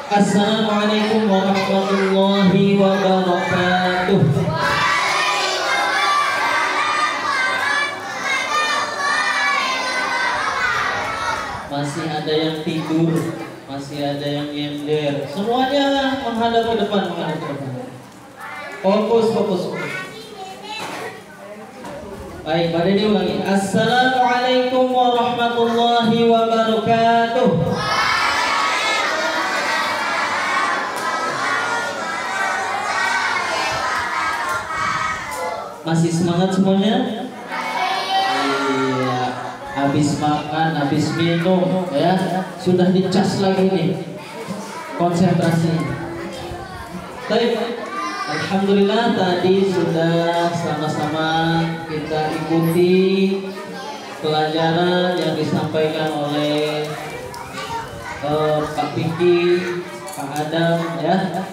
Assalamualaikum warahmatullahi wabarakatuh. Masih ada yang tidur, masih ada yang nyender. Semuanya menghadap ke depan, menghadap ke depan. Fokus, fokus, fokus. Baik, pada ini ulangi. Assalamualaikum warahmatullahi wabarakatuh. Masih semangat semuanya? Iya. Habis makan, habis minum, ya sudah dicas lagi nih konsentrasi. Baik, alhamdulillah tadi sudah sama-sama kita ikuti pelajaran yang disampaikan oleh Pak Piki, Pak Adam, ya.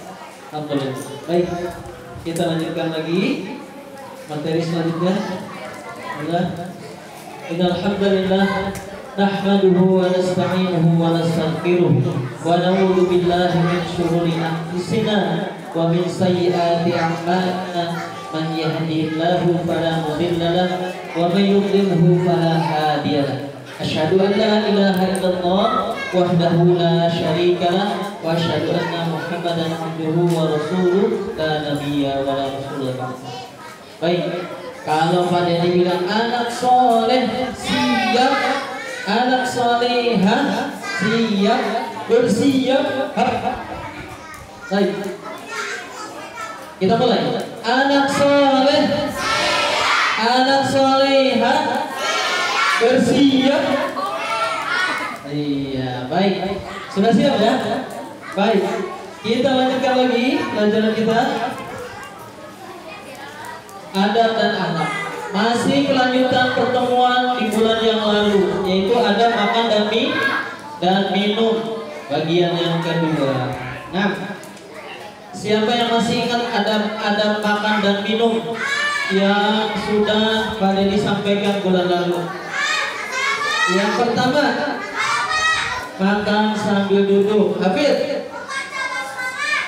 Alhamdulillah. Baik, kita lanjutkan lagi materi selanjutnya. Innal hamdalillah nahmaduhu wa nasta'inuhu wa nastaghfiruh wa na'udzu billahi min shururi anfusina wa min sayyiati a'malina man yahdihillahu fala mudilla lahu wa man yudlilhu fala hadiya lahu. Asyhadu an la ilaha illallah wahdahu la syarika lahu wa asyhadu anna Muhammadan abduhu wa rasuluh la nabiyya wa la rasulullah. Baik, kalau Pak Dedi bilang anak soleh siap, anak solehah siap, bersiap. Baik, kita mulai. Anak soleh, anak solehah bersiap. Iya, baik. Sudah siap ya? Baik, kita lanjutkan lagi pelajaran kita. Adab dan akhlak. Masih kelanjutan pertemuan di bulan yang lalu, yaitu adab makan dan minum, bagian yang kedua. Nah, siapa yang masih ingat adab makan dan minum yang sudah Pak Dedi sampaikan bulan lalu? Yang pertama, makan sambil duduk. Hafid,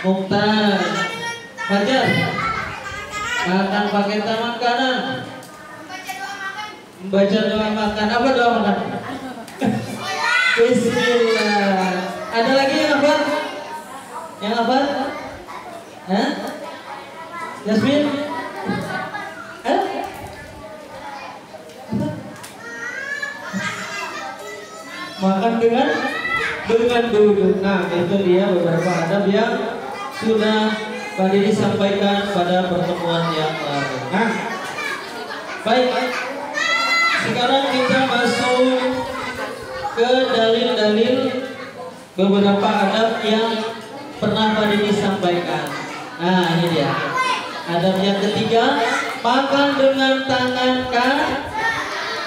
Mukhtar, Fajar, makan pakai tangan kanan, membaca doa makan. Apa doa makan? Bismillah. Ada lagi yang apa? Yang apa? Hah? Yasmin? Hah? Makan dengan duduk. Nah, itu dia beberapa adab yang sudah Pak Dedi sampaikan pada pertemuan yang lalu. Nah, baik. Sekarang kita masuk ke dalil-dalil beberapa adab yang pernah Pak Dedi sampaikan. Nah, ini dia. Adab yang ketiga, makan dengan tangan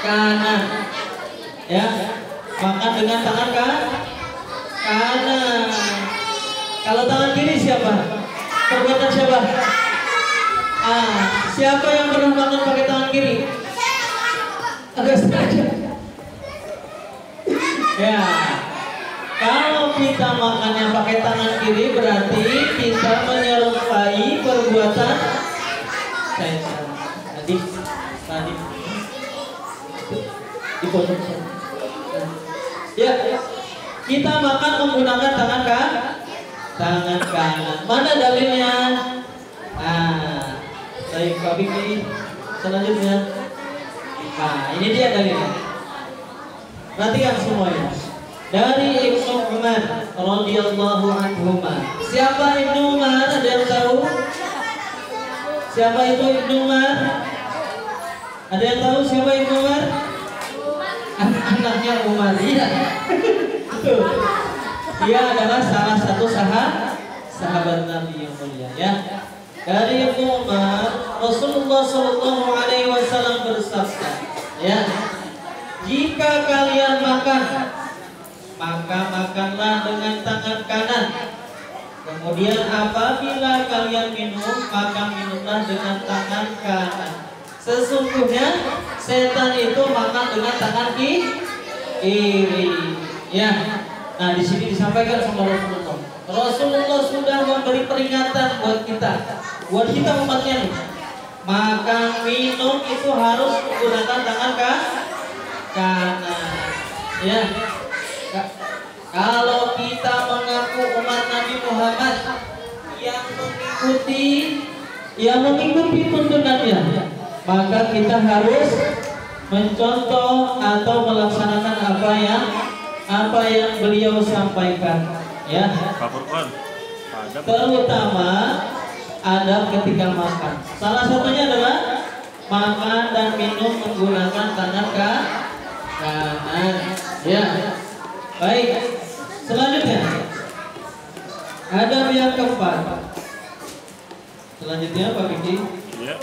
kanan. Ya, makan dengan tangan kanan. Kalau tangan kiri siapa? Perbuatan siapa? Siapa yang pernah makan pakai tangan kiri? Agak sengaja. Ya, kalau kita makannya pakai tangan kiri berarti kita menyerupai perbuatan setan. Tadi dipotong. Ya, kita makan menggunakan tangan kanan. Mana dalilnya? Baik, Pak Biki. Selanjutnya. Ini dia dalilnya. Perhatikan semuanya. Dari Ibnu Umar radhiyallahu anhu. Siapa Ibnu Umar? Ada yang tahu? Siapa itu Ibnu Umar? Ada yang tahu siapa Ibnu Umar? Anaknya Umar. Iya. Betul. Dia adalah salah satu sahabat Nabi yang mulia, ya. Dari Ibnu Umar, Rasulullah Shallallahu Alaihi Wasallam bersabda, ya, jika kalian makan, maka makanlah dengan tangan kanan. Kemudian apabila kalian minum, maka minumlah dengan tangan kanan. Sesungguhnya setan itu makan dengan tangan kiri, ya. Nah, di sini disampaikan sama Rasulullah. Rasulullah sudah memberi peringatan buat kita umatnya nih. Makan minum itu harus menggunakan tangan kanan. Ya. Kalau kita mengaku umat Nabi Muhammad yang mengikuti tuntunannya, maka kita harus mencontoh atau melaksanakan apa yang beliau sampaikan, ya. Terutama adab ketika makan. Salah satunya adalah makan dan minum menggunakan tangan kanan. Ya. Baik. Selanjutnya adab yang keempat. Selanjutnya Pak Biki. Ya.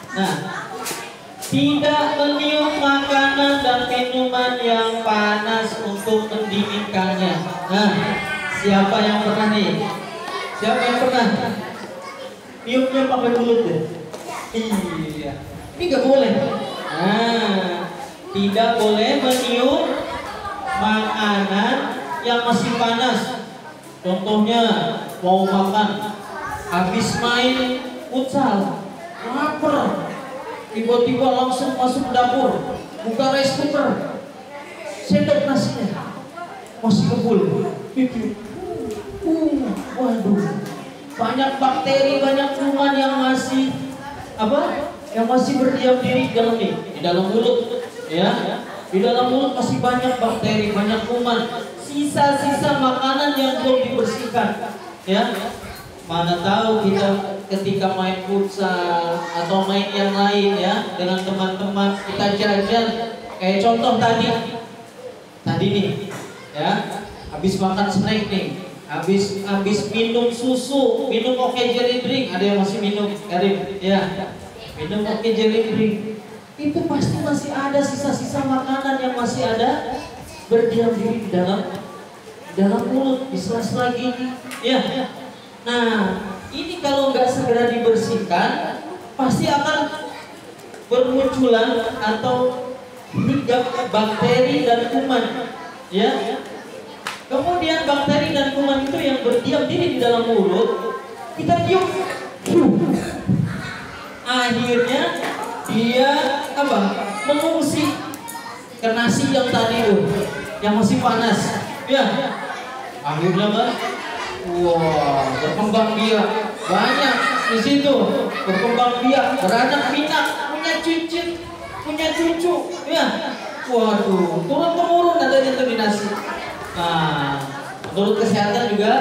Nah, tidak meniup makanan dan minuman yang panas untuk mendinginkannya. Nah, siapa yang pernah nih? Siapa yang pernah? Niupnya pakai mulut ya? Iya. Ini nggak boleh. Nah, tidak boleh meniup makanan yang masih panas. Contohnya mau makan, habis main futsal, lapar, tiba-tiba langsung masuk dapur, buka rice cooker, sendok nasinya masih kebul. Waduh, banyak bakteri, banyak kuman yang masih yang masih berdiam diri di dalam mulut, ya. Di dalam mulut masih banyak bakteri, banyak kuman, sisa-sisa makanan yang belum dibersihkan, ya. Mana tahu kita ketika main futsal atau main yang lain, ya, dengan teman-teman kita jajan, kayak contoh tadi nih, ya, habis makan snack nih, habis minum susu, minum Oke Jelly Drink, ada yang masih minum, Karim, ya, minum Oke Jelly Drink, itu pasti masih ada sisa-sisa makanan yang masih ada berdiam diri di dalam mulut, di sela-sela gigi, ya. Nah, ini kalau nggak segera dibersihkan, pasti akan bermunculan atau hinggap bakteri dan kuman, ya. Kemudian bakteri dan kuman itu yang berdiam diri di dalam mulut, kita tiup, akhirnya dia mengungsi ke nasi yang tadi itu, yang masih panas, ya. Akhirnya berkembang biak banyak di situ, berkembang biak, beranak pinak, punya cucu, ya. Waduh, turun temurun adanya itu di nasi. Nah, menurut kesehatan juga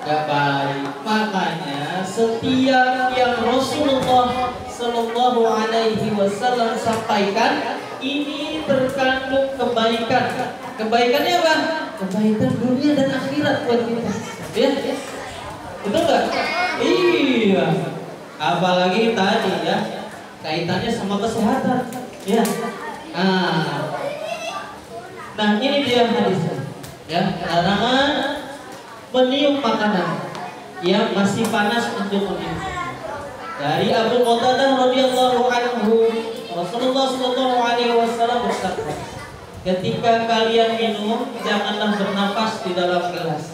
gak baik. Makanya setiap yang Rasulullah Sallallahu Alaihi Wasallam sampaikan ini terkandung kebaikan. Kebaikannya apa? Kebaikan dunia dan akhirat buat kita. Ya, betul nggak? Iya. Apalagi tadi, ya, kaitannya sama kesehatan, ya. Nah, ini dia hadisnya, ya. Larangan meniup makanan yang masih panas untuk minum. Dari Abu Qatadah radhiyallahu anhu, Rasulullah sallallahu alaihi wasallam bersabda, ketika kalian minum, janganlah bernapas di dalam gelas.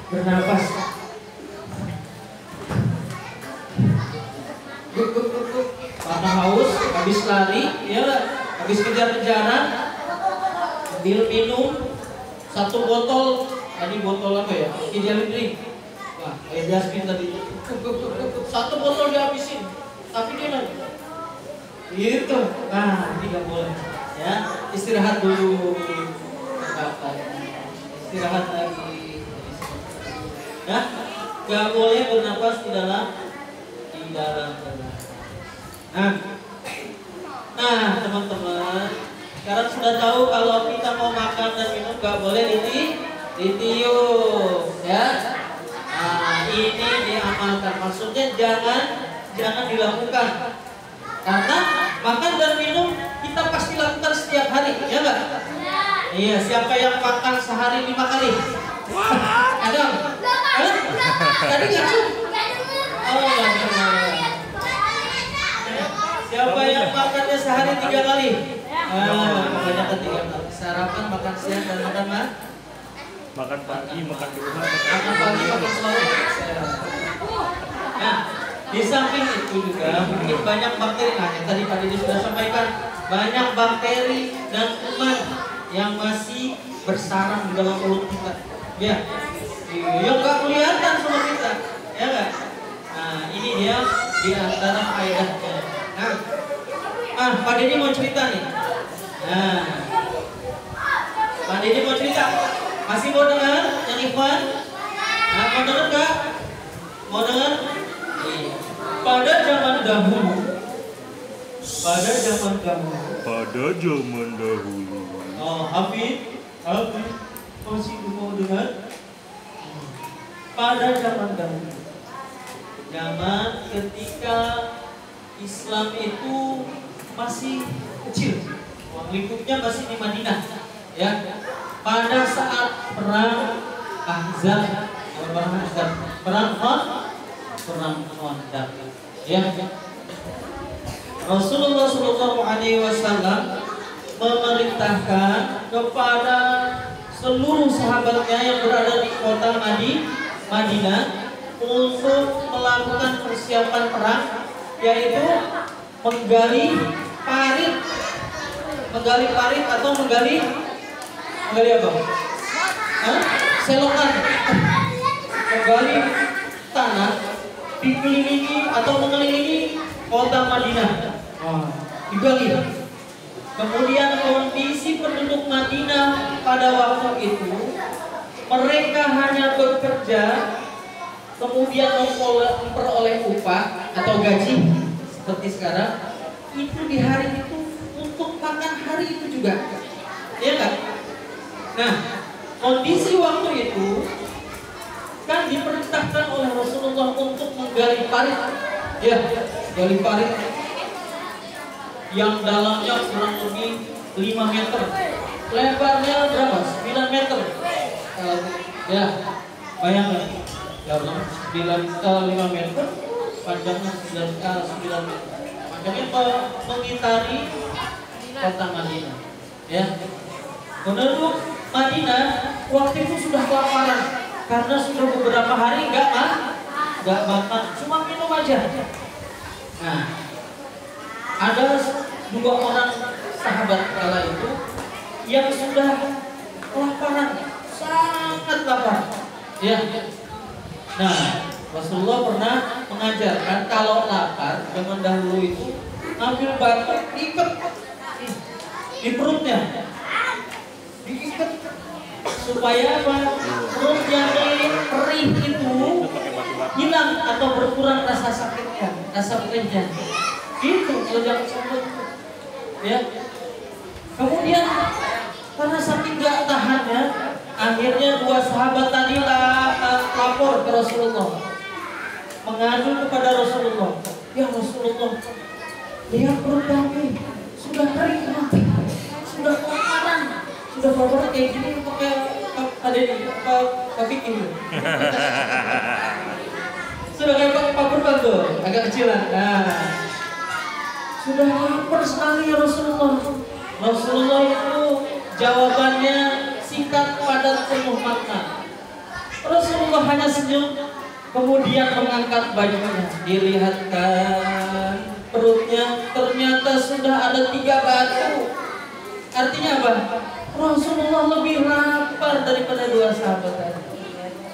Bernapas. Karena haus, habis lari, ya, habis kejar-kejaran, ambil minum satu botol, tadi botol apa ya? Jelly drink. Wah, kayak Jasmine tadi. Satu botol dihabisin, tapi dia lagi. Gitu. Nah, ini nggak boleh. Ya, istirahat dulu. Istirahat lagi. Ya, nggak boleh bernapas di dalam gelas. Nah, teman-teman, sekarang sudah tahu kalau kita mau makan dan minum nggak boleh ditiup, ya. Nah, ini diamalkan. Maksudnya jangan dilakukan. Karena makan dan minum kita pasti lakukan setiap hari, ya nggak? Iya, siapa yang makan sehari 5 kali? Ada? Tadi nggak cukup? Oh, nggak. Siapa yang makannya sehari 3 kali? Kebanyakan 3 kali. Sarapan, makan siang, dan makan makan pagi, makan di rumah, makan pagi, makan sore. Nah, di samping itu juga mungkin banyak bakteri. Nah, yang tadi Pak Didi sudah sampaikan, banyak bakteri dan kuman yang masih bersarang di dalam mulut kita. Ya, yang nggak kelihatan sama kita, ya nggak? Nah, ini dia di antara faedahnya. Nah, Pak Didi mau cerita nih. Nah, Pak Didi mau cerita. Masih mau dengar yang Ikhwan? Nah, mau dengar nggak? Mau dengar? Iya. Pada zaman dahulu. Oh, Hafid masih mau dengar? Pada zaman dahulu, zaman ketika Islam itu masih kecil, lingkupnya masih di Madinah, ya. Pada saat perang Ahzab, perang Khandaq, ya. Rasulullah Shallallahu Alaihi Wasallam memerintahkan kepada seluruh sahabatnya yang berada di kota Madinah untuk melakukan persiapan perang, yaitu menggali parit atau menggali apa? Selokan, menggali tanah dikelilingi atau mengelilingi kota Madinah. Digali. Kemudian kondisi penduduk Madinah pada waktu itu, mereka hanya bekerja, kemudian memperoleh upah atau gaji seperti sekarang. Itu di hari itu untuk makan hari itu juga, ya kan? Nah, kondisi waktu itu kan diperintahkan oleh Rasulullah untuk menggali parit, ya, gali parit yang dalamnya kurang lebih 5 meter, lebarnya berapa? 9 meter. Ya, bayangkan, dalam 5 meter, panjangnya 9 meter. Makanya mengitari kota Madinah. Ya, penduduk Madinah waktu itu sudah kelaparan karena sudah beberapa hari nggak makan, cuma minum aja. Nah, ada 2 orang sahabat kala itu yang sudah kelaparan, sangat lapar. Ya. Nah, Rasulullah pernah mengajarkan kalau lapar zaman dahulu itu ambil batu diikat di perutnya, diikat supaya apa? Perut yang perih itu hilang atau berkurang rasa sakitnya, rasa perihnya. Itu yang disebut, ya. Kemudian karena saking gak tahannya, akhirnya 2 sahabat tadi lapor ke Rasulullah, mengadu kepada Rasulullah. Ya Rasulullah, lihat perut kami sudah kering mati, sudah kelaparan, sudah kelaparan kayak gini pakai ada di kaki ini. Sudah kayak pakai paper bag tuh, agak kecilan. Nah, sudah lapar sekali ya Rasulullah. Rasulullah itu jawabannya singkat, padat, penuh makna. Rasulullah hanya senyum, kemudian mengangkat bajunya, dilihatkan perutnya, ternyata sudah ada 3 batu. Artinya apa? Rasulullah lebih lapar daripada 2 sahabat tadi.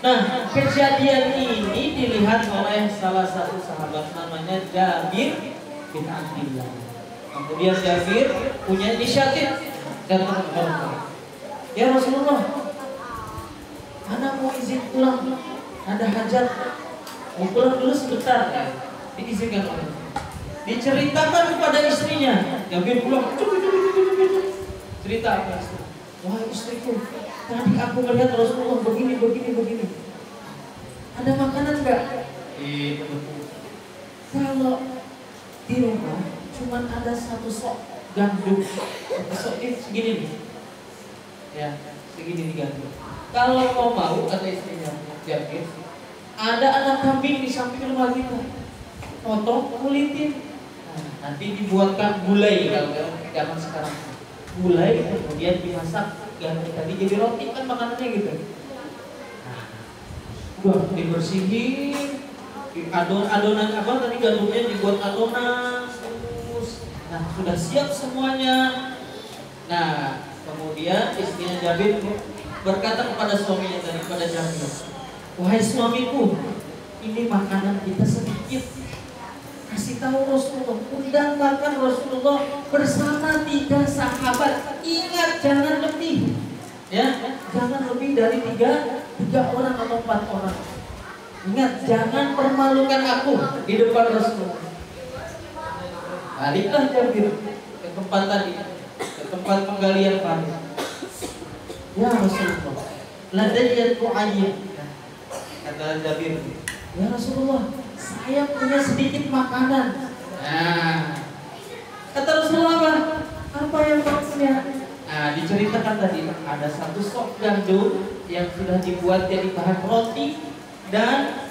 Nah, kejadian ini dilihat oleh salah satu sahabat namanya Jabir bin Abdillah. Kemudian Jabir punya inisiatif dan menolak. Ya Rasulullah, anak mau izin pulang, ada hajat, mau pulang dulu sebentar. Diizinkan oleh. Diceritakan kepada istrinya. Jabir pulang, cerita apa? Wah istriku, tadi aku melihat Rasulullah begini. Ada makanan enggak? Kalau di rumah cuma ada 1 sok gandum, 1 sok ini segini nih, ya segini nih gandum. Kalau kau mau, kata istrinya Jabir, ada anak kambing di samping rumah kita, potong, kulitin, nanti dibuatkan gulai kalau zaman sekarang. gulai kemudian dimasak ganti tadi jadi roti kan makanannya gitu. Udah dibersihin, adonan apa tadi gandumnya dibuat adonan terus. Nah sudah siap semuanya. Nah kemudian istrinya Jabir berkata kepada suaminya tadi, kepada Jabir, wahai suamiku, ini makanan kita sedikit. Kasih tahu Rasulullah, undang makan Rasulullah bersama 3 sahabat. Ingat jangan lebih, ya, jangan lebih dari 3 orang atau 4 orang. Ingat jangan permalukan aku di depan Rasulullah. Baliklah Jabir ke tempat tadi, ke tempat penggalian pasir. Ya Rasulullah, ladayatu ayyib. Kata Jabir, ya Rasulullah, saya punya sedikit makanan. Nah, kata Rasulullah apa yang maksudnya? Nah, diceritakan tadi ada 1 sok gandum yang sudah dibuat jadi bahan roti dan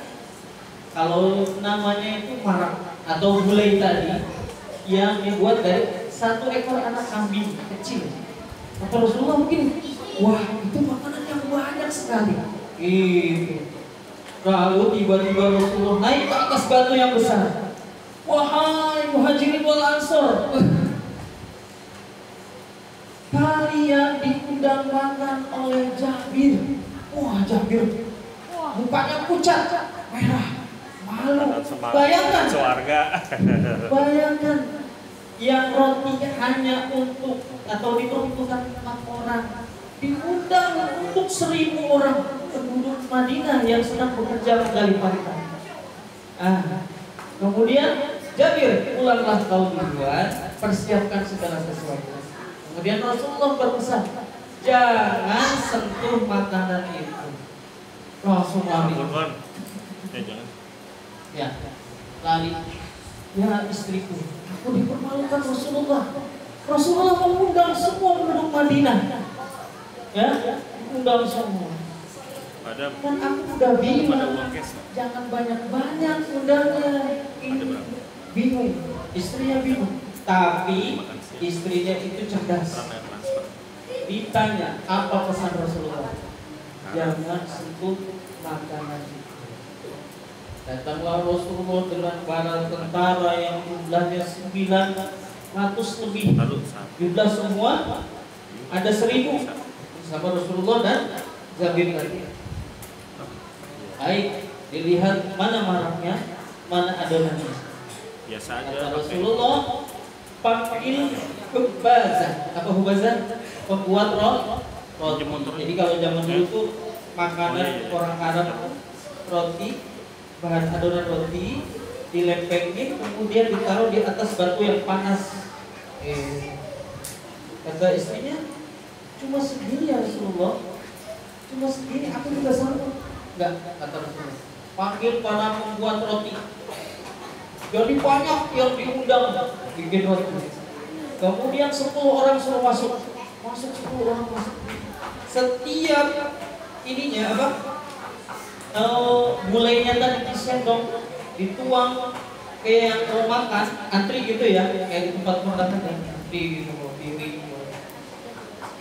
kalau namanya itu marak atau gulai tadi yang dibuat dari 1 ekor anak kambing kecil. Kata Rasulullah mungkin, wah itu makanan yang banyak sekali. Gitu. Lalu tiba-tiba Rasulullah naik ke atas batu yang besar. Wahai muhajirin wal ansor, kalian diundang makan oleh Jabir. Wah Jabir, mukanya pucat, merah, malu. Bayangkan, bayangkan yang roti hanya untuk atau diperuntukkan 4 orang, diundang untuk 1000 orang penduduk Madinah yang sedang bekerja menggali pasir. Kemudian Jabir, pulanglah kau duluan, persiapkan segala sesuatu. Kemudian Rasulullah berpesan, jangan sentuh makanan itu. Rasulullah jangan. Ya, lari. Ya istriku, aku dipermalukan Rasulullah. Rasulullah mengundang semua penduduk Madinah. Ya, undang semua. Kan aku udah bingung, jangan banyak-banyak undangnya. Ini bingung, istrinya bingung. Tapi istrinya itu cerdas. Ditanya apa pesan Rasulullah? Jangan sentuh makanan itu. Datanglah Rasulullah dengan para tentara yang jumlahnya 900 lebih. Jumlah semua ada 1000 sama Rasulullah dan Jabir tadi. Baik, dilihat mana maraknya, mana adonannya. Biasa aja. Kata Rasulullah, panggil hubazah. Apa hubazah? Pembuat roti. Jadi kalau zaman dulu tuh makanan orang Arab roti, bahan adonan roti dilempengin kemudian ditaruh di atas batu yang panas. Kata istrinya, cuma segini ya Rasulullah, cuma segini, aku juga sanggup. Enggak, kata Rasulullah, panggil para pembuat roti. Jadi banyak yang diundang bikin roti. Kemudian 10 orang suruh masuk 10 orang masuk. Setiap ininya apa? Gulainya tadi disendok, dituang kayak yang mau makan, antri gitu ya, kayak di tempat makan di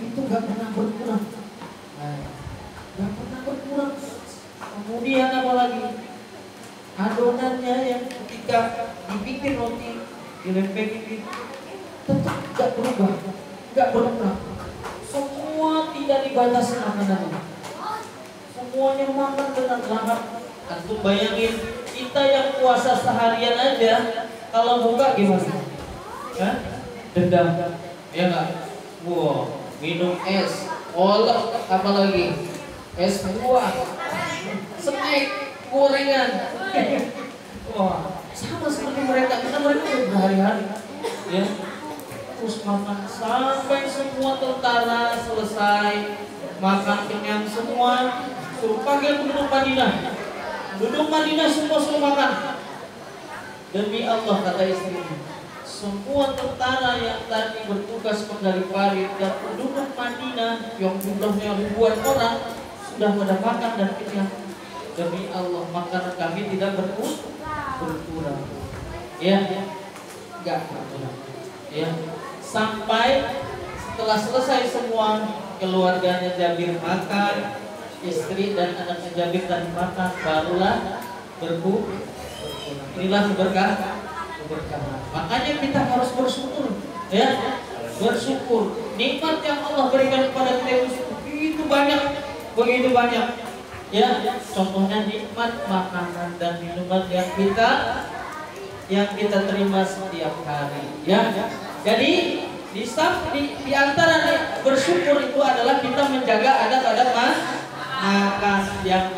itu gak pernah berkurang. Gak pernah berkurang. Kemudian apa lagi? Adonannya yang ketika dibikin roti dilempengin itu tetap gak berubah, gak berkurang. Semua tidak dibatasi makanannya. Semuanya makan dengan lahap. Antum bayangin kita yang puasa seharian aja kalau buka gimana? Dendam, ya nggak? Wow, minum es, kolak, apa lagi? Es buah, snack, gorengan. Wah, sama seperti mereka. Kita mereka berhari-hari, ya. Terus makan sampai semua tentara selesai makan kenyang semua. Suruh panggil penduduk Madinah. Penduduk Madinah semua suruh makan. Demi Allah kata istrinya, semua tentara yang tadi bertugas menggali parit dan penduduk Madinah yang jumlahnya ribuan orang sudah pada makan dan kenyang. Demi Allah makanan kami tidak berkurang. Ya, enggak berkurang. Ya, sampai setelah selesai semua, keluarganya Jabir makan, istri dan anaknya Jabir tadi makan, barulah berpulang. Inilah keberkahan. Makanya kita harus bersyukur, ya, bersyukur. Nikmat yang Allah berikan kepada kita begitu banyak, ya. Contohnya nikmat makanan dan minuman yang kita terima setiap hari, ya. Jadi di antara bersyukur itu adalah kita menjaga adat-adat makan yang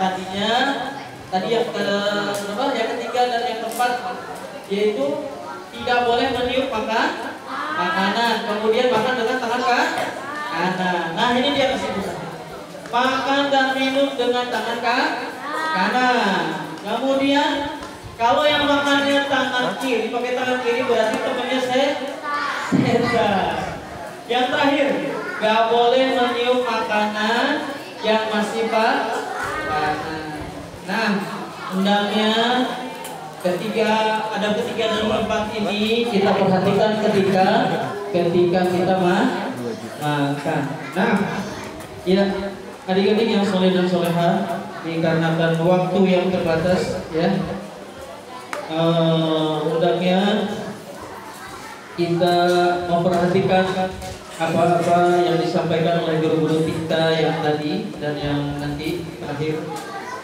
yang ketiga dan yang keempat, yaitu tidak boleh meniup makanan, kemudian makan dengan tangan kanan. Nah, ini dia kesimpulannya. Makan dan minum dengan tangan kanan. Kemudian kalau yang makannya tangan kiri, pakai tangan kiri berarti temannya setan. Yang terakhir, gak boleh meniup makanan yang masih panas. Nah, hendaknya ada ketiga dari empat ini kita perhatikan ketika kita makan. Nah, ya, adik-adik yang soleh dan soleha, dikarenakan waktu yang terbatas, ya, hendaknya kita memperhatikan apa-apa yang disampaikan oleh guru-guru kita yang tadi dan yang nanti terakhir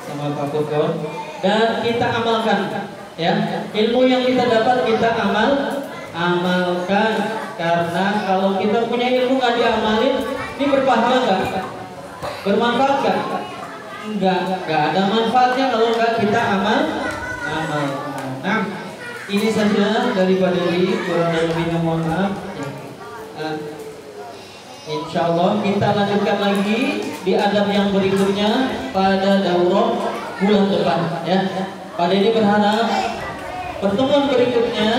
sama Pak Kurkon, dan kita amalkan, ya. Ilmu yang kita dapat kita amalkan, karena kalau kita punya ilmu nggak diamalin, ini berpahala nggak? Bermanfaat nggak? Nggak ada manfaatnya kalau nggak kita amalkan. Nah, ini saja daripada diri, kurang dan lebihnya mohon maaf. Insya Allah kita lanjutkan lagi di adab yang berikutnya pada daurah bulan depan, ya. Pada ini berharap pertemuan berikutnya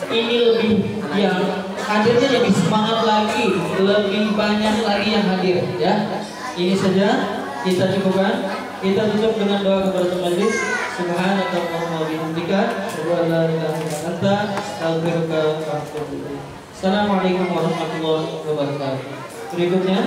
ini lebih yang hadirnya lebih semangat lagi, lebih banyak lagi yang hadir, ya. Ini saja kita cukupkan. Kita tutup dengan doa kepada majelis. Subhanallahumma wa bihamdika, asyhadu an la ilaha illa anta, astaghfiruka wa atubu ilaik. Assalamualaikum warahmatullahi wabarakatuh. Berikutnya